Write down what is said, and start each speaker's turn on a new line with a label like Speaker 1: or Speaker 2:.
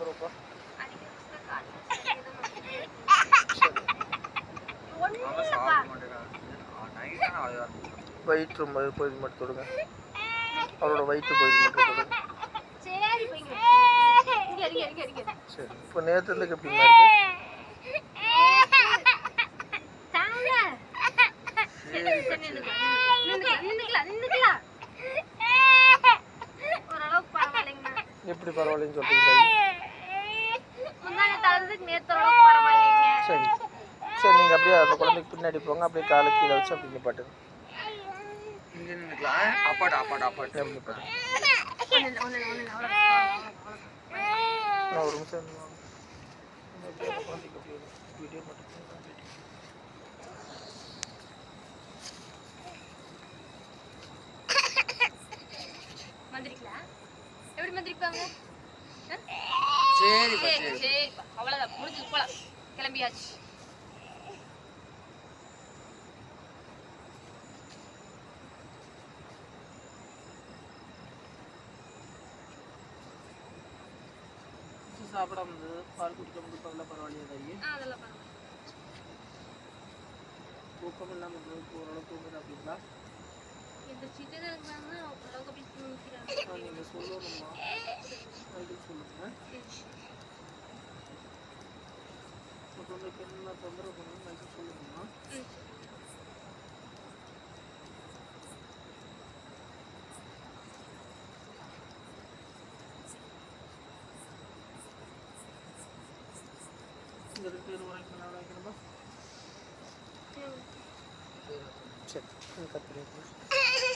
Speaker 1: வந்துருப்பா. வயிற்று பகுதி மட்டும் தொடுங்க. அவரோட வயிற்று பகுதி மட்டும் தொடுங்க. சரி, இப்போ நேரத்துக்கு எப்படி இருக்கு? எப்படி பரவாயில்லைன்னு சொல்றீங்களா? சரி சரி, நீங்கள் அப்படியே அந்த குழந்தைக்கு பின்னாடி போங்க. அப்படியே காலை கீழே வச்சு அப்படி நிப்பாட்டுங்க. அப்பாட்டு அப்பாட்டு அப்பாட்டு அப்படி நிப்பாட்டுங்க. ஒரு நிமிஷம் குழந்தைக்கு அப்படியே வீடியோ மட்டும்
Speaker 2: மந்திரிக்கலாம் எப்படி மந்திரிப்பாங்க?
Speaker 1: சரி
Speaker 2: சரி சரி, அவ்வளோதான், முடிஞ்சு போலாம், கிளம்பியாச்சு.
Speaker 1: சாப்பிடாம இருந்தது, பால் குடிக்க முடியும், அதெல்லாம் பரவாயில்லையா தாயி?
Speaker 2: அதெல்லாம் பரவாயில்ல.
Speaker 1: தூக்கம் இல்லாமல் இருந்தது, ஓரளவு தூங்குது அப்படிங்களா?
Speaker 2: இந்த சின்னதாக இருக்கிறாங்கன்னா ஓரளவுக்கு அப்படி தூங்கிக்கிறாங்க.
Speaker 1: நீங்கள் சொல்லணும்மா, நைட்டுக்கு சொல்லுங்க. குழந்தைக்கு என்ன தொந்தரவு பண்ணணும் நைட்டுக்கு சொல்லுங்கம்மா. இந்த 2 பேர் வரைக்கும் நான் வைக்கணுமா? சரி, கட் பண்ணி